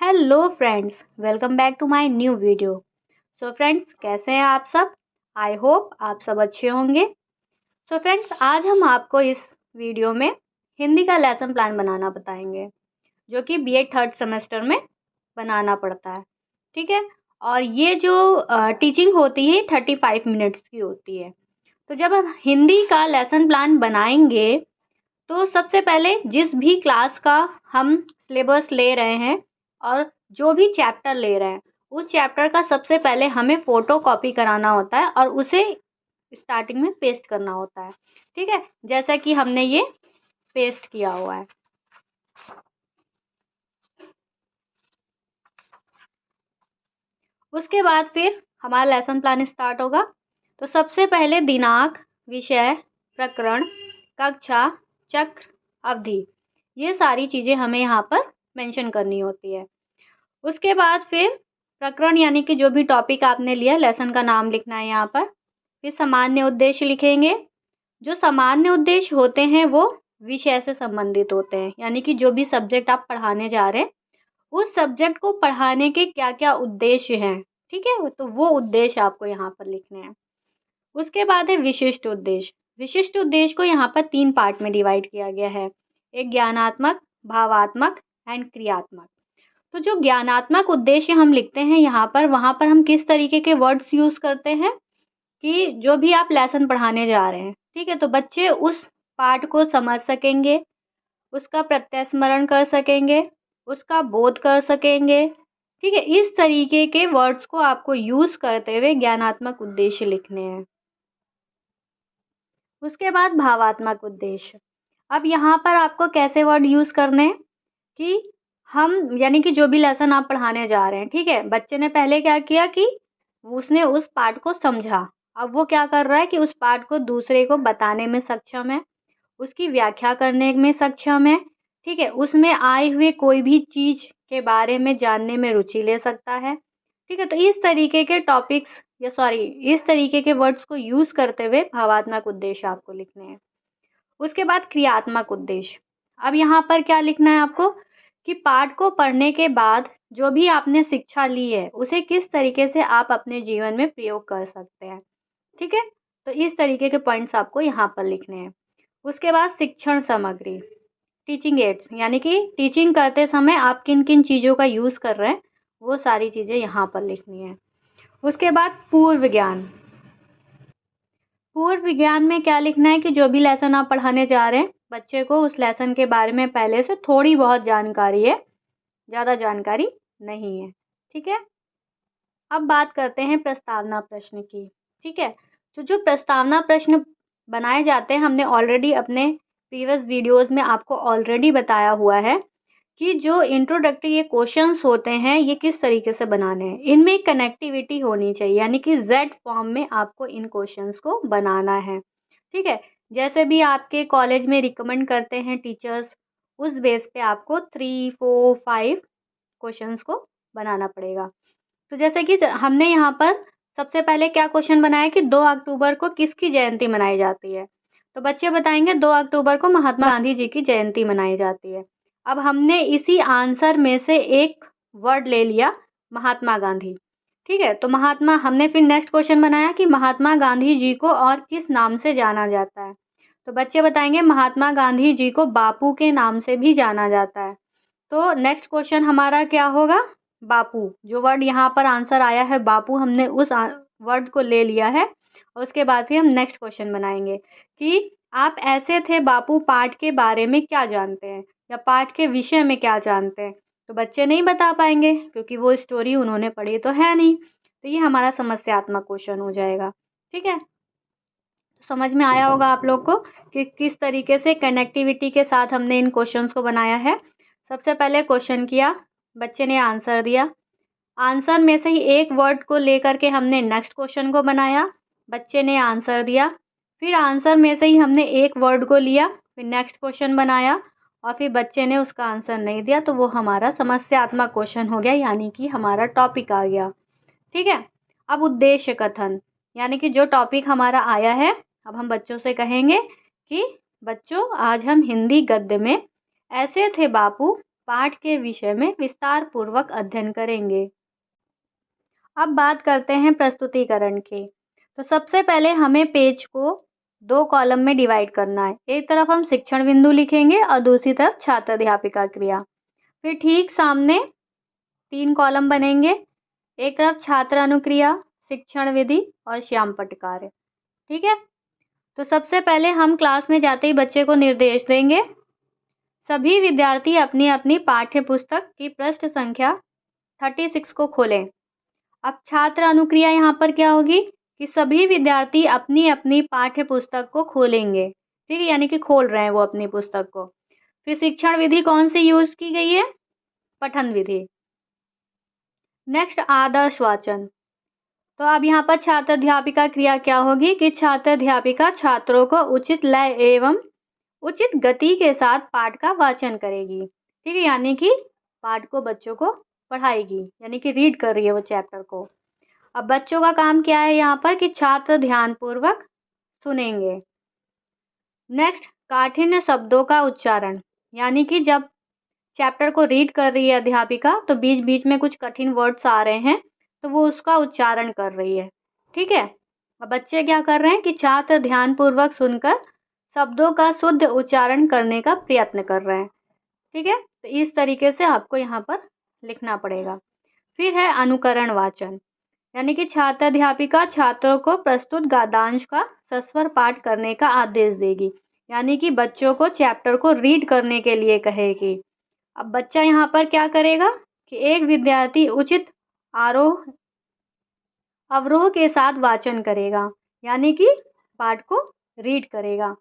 Hello friends, welcome back to my new video. So friends, कैसे हैं आप सब? आई होप आप सब अच्छे होंगे। सो फ्रेंड्स, आज हम आपको इस वीडियो में हिंदी का लेसन प्लान बनाना बताएंगे, जो कि बीएड थर्ड सेमेस्टर में बनाना पड़ता है। ठीक है। और ये जो टीचिंग होती है 35 मिनट्स की होती है। तो जब हम हिंदी का लेसन प्लान बनाएंगे तो सबसे पहले जिस भी क्लास का हम सिलेबस ले रहे हैं और जो भी चैप्टर ले रहे हैं, उस चैप्टर का सबसे पहले हमें फ़ोटो कॉपी कराना होता है और उसे स्टार्टिंग में पेस्ट करना होता है। ठीक है, जैसा कि हमने ये पेस्ट किया हुआ है। उसके बाद फिर हमारा लेसन प्लान स्टार्ट होगा। तो सबसे पहले दिनांक, विषय, प्रकरण, कक्षा, चक्र, अवधि, ये सारी चीज़ें हमें यहाँ पर मेंशन करनी होती है। उसके बाद फिर प्रकरण यानी कि जो भी टॉपिक आपने लिया, लेसन का नाम लिखना है यहाँ पर। फिर सामान्य उद्देश्य लिखेंगे। जो सामान्य उद्देश्य होते हैं वो विषय से संबंधित होते हैं, यानी कि जो भी सब्जेक्ट आप पढ़ाने जा रहे हैं उस सब्जेक्ट को पढ़ाने के क्या क्या उद्देश्य हैं। ठीक है, तो वो उद्देश्य आपको यहाँ पर लिखने हैं। उसके बाद है विशिष्ट उद्देश्य। विशिष्ट उद्देश्य को यहाँ पर 3 पार्ट में डिवाइड किया गया है। एक ज्ञानात्मक, भावात्मक एंड क्रियात्मक। तो जो ज्ञानात्मक उद्देश्य हम लिखते हैं यहाँ पर, वहाँ पर हम किस तरीके के वर्ड्स यूज़ करते हैं कि जो भी आप लेसन पढ़ाने जा रहे हैं, ठीक है, तो बच्चे उस पाठ को समझ सकेंगे, उसका प्रत्यय स्मरण कर सकेंगे, उसका बोध कर सकेंगे। ठीक है, इस तरीके के वर्ड्स को आपको यूज़ करते हुए ज्ञानात्मक उद्देश्य लिखने हैं। उसके बाद भावात्मक उद्देश्य। अब यहाँ पर आपको कैसे वर्ड यूज़ करने हैं कि हम, यानी कि जो भी लेसन आप पढ़ाने जा रहे हैं, ठीक है, बच्चे ने पहले क्या किया कि उसने उस पाठ को समझा। अब वो क्या कर रहा है कि उस पाठ को दूसरे को बताने में सक्षम है, उसकी व्याख्या करने में सक्षम है। ठीक है, उसमें आए हुए कोई भी चीज़ के बारे में जानने में रुचि ले सकता है। ठीक है, तो इस तरीके के टॉपिक्स या सॉरी इस तरीके के वर्ड्स को यूज़ करते हुए भावात्मक उद्देश्य आपको लिखने हैं। उसके बाद क्रियात्मक उद्देश्य। अब यहाँ पर क्या लिखना है आपको कि पाठ को पढ़ने के बाद जो भी आपने शिक्षा ली है उसे किस तरीके से आप अपने जीवन में प्रयोग कर सकते हैं। ठीक है, तो इस तरीके के पॉइंट्स आपको यहाँ पर लिखने हैं। उसके बाद शिक्षण सामग्री, टीचिंग एड्स, यानी कि टीचिंग करते समय आप किन किन चीज़ों का यूज़ कर रहे हैं वो सारी चीज़ें यहाँ पर लिखनी है। उसके बाद पूर्व ज्ञान। पूर्व विज्ञान में क्या लिखना है कि जो भी लेसन आप पढ़ाने जा रहे हैं, बच्चे को उस लेसन के बारे में पहले से थोड़ी बहुत जानकारी है, ज़्यादा जानकारी नहीं है। ठीक है, अब बात करते हैं प्रस्तावना प्रश्न की। ठीक है, तो जो प्रस्तावना प्रश्न बनाए जाते हैं, हमने ऑलरेडी अपने प्रीवियस वीडियोस में आपको ऑलरेडी बताया हुआ है कि जो इंट्रोडक्टरी ये क्वेश्चंस होते हैं ये किस तरीके से बनाने हैं। इनमें कनेक्टिविटी होनी चाहिए, यानी कि जेड फॉर्म में आपको इन क्वेश्चंस को बनाना है। ठीक है, जैसे भी आपके कॉलेज में रिकमेंड करते हैं टीचर्स, उस बेस पे आपको 3, 4, 5 क्वेश्चंस को बनाना पड़ेगा। तो जैसे कि हमने यहाँ पर सबसे पहले क्या क्वेश्चन बनाया कि 2 अक्टूबर को किसकी जयंती मनाई जाती है। तो बच्चे बताएंगे 2 अक्टूबर को महात्मा गांधी जी की जयंती मनाई जाती है। अब हमने इसी आंसर में से एक वर्ड ले लिया, महात्मा गांधी। ठीक है, तो महात्मा, हमने फिर नेक्स्ट क्वेश्चन बनाया कि महात्मा गांधी जी को और किस नाम से जाना जाता है। तो बच्चे बताएंगे महात्मा गांधी जी को बापू के नाम से भी जाना जाता है। तो नेक्स्ट क्वेश्चन हमारा क्या होगा, बापू। जो वर्ड यहाँ पर आंसर आया है बापू, हमने उस वर्ड को ले लिया है। और उसके बाद फिर हम नेक्स्ट क्वेश्चन बनाएंगे कि आप ऐसे थे बापू पाठ के बारे में क्या जानते हैं, या पाठ के विषय में क्या जानते हैं। तो बच्चे नहीं बता पाएंगे क्योंकि वो स्टोरी उन्होंने पढ़ी तो है नहीं। तो ये हमारा समस्यात्मक क्वेश्चन हो जाएगा। ठीक है, समझ में आया होगा आप लोग को कि किस तरीके से कनेक्टिविटी के साथ हमने इन क्वेश्चंस को बनाया है। सबसे पहले क्वेश्चन किया, बच्चे ने आंसर दिया, आंसर में से ही एक वर्ड को लेकर के हमने नेक्स्ट क्वेश्चन को बनाया, बच्चे ने आंसर दिया, फिर आंसर में से ही हमने एक वर्ड को लिया, फिर नेक्स्ट क्वेश्चन बनाया और फिर बच्चे ने उसका आंसर नहीं दिया, तो वो हमारा समस्यात्मक क्वेश्चन हो गया, यानी कि हमारा टॉपिक आ गया। ठीक है, अब उद्देश्य कथन, यानी कि जो टॉपिक हमारा आया है, अब हम बच्चों से कहेंगे कि बच्चों आज हम हिंदी गद्य में ऐसे थे बापू पाठ के विषय में विस्तार पूर्वक अध्ययन करेंगे। अब बात करते हैं प्रस्तुतिकरण की। तो सबसे पहले हमें पेज को 2 कॉलम में डिवाइड करना है। एक तरफ हम शिक्षण बिंदु लिखेंगे और दूसरी तरफ छात्र अध्यापिका क्रिया। फिर ठीक सामने 3 कॉलम बनेंगे। एक तरफ छात्र अनुक्रिया, शिक्षण विधि और श्यामपट्ट कार्य। ठीक है। तो सबसे पहले हम क्लास में जाते ही बच्चे को निर्देश देंगे। सभी विद्यार्थी अपनी अपनी पाठ्य पुस्तक की पृष्ठ संख्या 36 को खोलें। अब छात्र अनुक्रिया यहाँ पर क्या होगी कि सभी विद्यार्थी अपनी अपनी पाठ्य पुस्तक को खोलेंगे। ठीक है, यानी कि खोल रहे हैं वो अपनी पुस्तक को। फिर शिक्षण विधि कौन सी यूज की गई है? पठन विधि। नेक्स्ट आदर्श वाचन। तो अब यहाँ पर छात्र अध्यापिका क्रिया क्या होगी कि छात्र अध्यापिका छात्रों को उचित लय एवं उचित गति के साथ पाठ का वाचन करेगी। ठीक है, यानी कि पाठ को बच्चों को पढ़ाएगी, यानी कि रीड कर रही है वो चैप्टर को। अब बच्चों का काम क्या है यहाँ पर कि छात्र ध्यानपूर्वक सुनेंगे। नेक्स्ट काठिन्य शब्दों का उच्चारण, यानी कि जब चैप्टर को रीड कर रही है अध्यापिका तो बीच बीच में कुछ कठिन वर्ड्स आ रहे हैं तो वो उसका उच्चारण कर रही है। ठीक है। अब बच्चे क्या कर रहे हैं कि छात्र ध्यानपूर्वक सुनकर शब्दों का शुद्ध उच्चारण करने का प्रयत्न कर रहे हैं। ठीक है, तो इस तरीके से आपको यहाँ पर लिखना पड़ेगा। फिर है अनुकरण वाचन, यानी कि छात्र अध्यापिका छात्रों को प्रस्तुत गद्यांश का सस्वर पाठ करने का आदेश देगी, यानी कि बच्चों को चैप्टर को रीड करने के लिए कहेगी। अब बच्चा यहाँ पर क्या करेगा कि एक विद्यार्थी उचित आरोह अवरोह के साथ वाचन करेगा, यानी कि पाठ को रीड करेगा।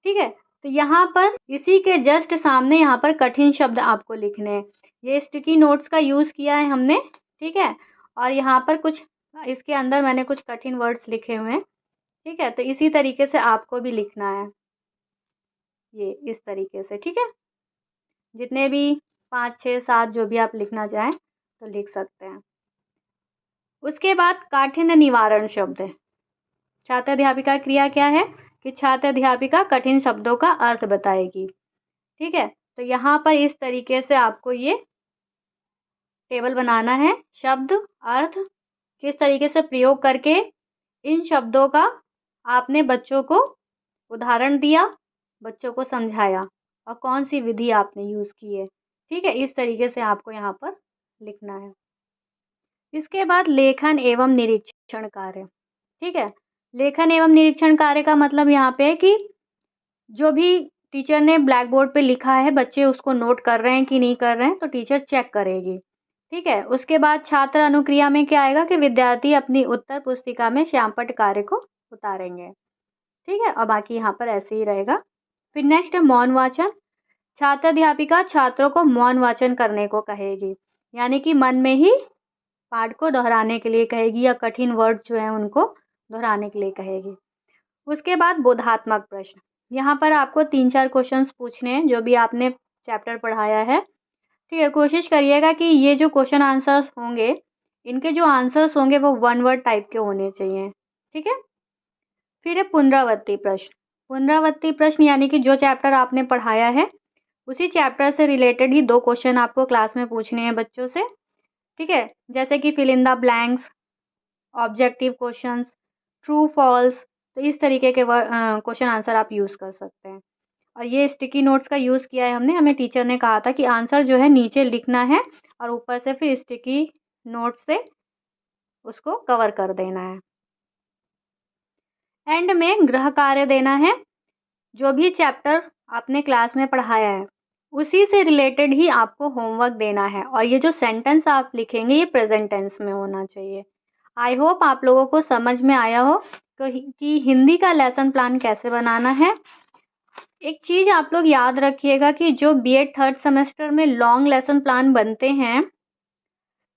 ठीक है, तो यहाँ पर इसी के जस्ट सामने यहाँ पर कठिन शब्द आपको लिखने हैं। ये स्टिकी नोट्स का यूज़ किया है हमने। ठीक है, और यहाँ पर कुछ इसके अंदर मैंने कुछ कठिन वर्ड्स लिखे हुए हैं। ठीक है, तो इसी तरीके से आपको भी लिखना है, ये इस तरीके से। ठीक है, जितने भी 5, 6, 7 जो भी आप लिखना चाहें तो लिख सकते हैं। उसके बाद काठिन्य निवारण शब्द है। छात्र अध्यापिका क्रिया क्या है कि छात्र अध्यापिका कठिन शब्दों का अर्थ बताएगी। ठीक है, तो यहाँ पर इस तरीके से आपको ये टेबल बनाना है। शब्द, अर्थ, किस तरीके से प्रयोग करके इन शब्दों का आपने बच्चों को उदाहरण दिया, बच्चों को समझाया और कौन सी विधि आपने यूज़ की है। ठीक है, इस तरीके से आपको यहाँ पर लिखना है। इसके बाद लेखन एवं निरीक्षण कार्य। ठीक है, लेखन एवं निरीक्षण कार्य का मतलब यहाँ पे है कि जो भी टीचर ने ब्लैक बोर्ड पे लिखा है बच्चे उसको नोट कर रहे हैं कि नहीं कर रहे हैं, तो टीचर चेक करेगी। ठीक है, उसके बाद छात्र अनुक्रिया में क्या आएगा कि विद्यार्थी अपनी उत्तर पुस्तिका में श्यामपट्ट कार्य को उतारेंगे। ठीक है, और बाकी यहाँ पर ऐसे ही रहेगा। फिर नेक्स्ट है मौन वाचन। छात्र अध्यापिका छात्रों को मौन वाचन करने को कहेगी, यानी कि मन में ही पाठ को दोहराने के लिए कहेगी या कठिन वर्ड जो हैं उनको दोहराने के लिए कहेगी। उसके बाद बोधात्मक प्रश्न। यहाँ पर आपको 3-4 क्वेश्चंस पूछने हैं जो भी आपने चैप्टर पढ़ाया है। ठीक है, कोशिश करिएगा कि ये जो क्वेश्चन आंसर्स होंगे इनके जो आंसर्स होंगे वो 1 वर्ड टाइप के होने चाहिए। ठीक है। फिर है पुनरावृत्ति प्रश्न। पुनरावृत्ति प्रश्न यानी कि जो चैप्टर आपने पढ़ाया है उसी चैप्टर से रिलेटेड ही 2 क्वेश्चन आपको क्लास में पूछने हैं बच्चों से। ठीक है, जैसे कि fill in the blanks, objective questions, true false, तो इस तरीके के क्वेश्चन आंसर आप यूज़ कर सकते हैं। और ये स्टिकी नोट्स का यूज़ किया है हमने, हमें टीचर ने कहा था कि आंसर जो है नीचे लिखना है और ऊपर से फिर स्टिकी नोट से उसको कवर कर देना है। एंड में गृह कार्य देना है। जो भी चैप्टर आपने क्लास में पढ़ाया है उसी से रिलेटेड ही आपको होमवर्क देना है, और ये जो सेंटेंस आप लिखेंगे ये प्रेजेंट टेंस में होना चाहिए। आई होप आप लोगों को समझ में आया हो कि हिंदी का लेसन प्लान कैसे बनाना है। एक चीज़ आप लोग याद रखिएगा कि जो बीएड 3rd सेमेस्टर में लॉन्ग लेसन प्लान बनते हैं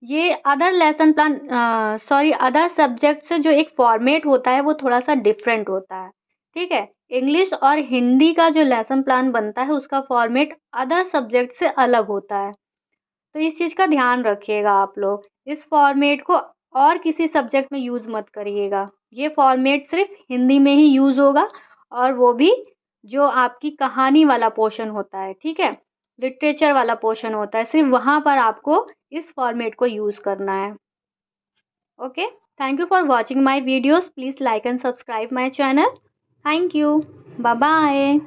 ये अदर सब्जेक्ट से जो एक फॉर्मेट होता है वो थोड़ा सा डिफरेंट होता है। ठीक है, इंग्लिश और हिंदी का जो लेसन प्लान बनता है उसका फॉर्मेट अदर सब्जेक्ट से अलग होता है, तो इस चीज़ का ध्यान रखिएगा आप लोग। इस फॉर्मेट को और किसी सब्जेक्ट में यूज़ मत करिएगा, ये फॉर्मेट सिर्फ हिंदी में ही यूज़ होगा और वो भी जो आपकी कहानी वाला पोर्शन होता है। ठीक है, लिटरेचर वाला पोर्शन होता है, सिर्फ वहाँ पर आपको इस फॉर्मेट को यूज़ करना है। Okay, thank you for watching my videos. Please like and subscribe my channel. Thank you, bye bye.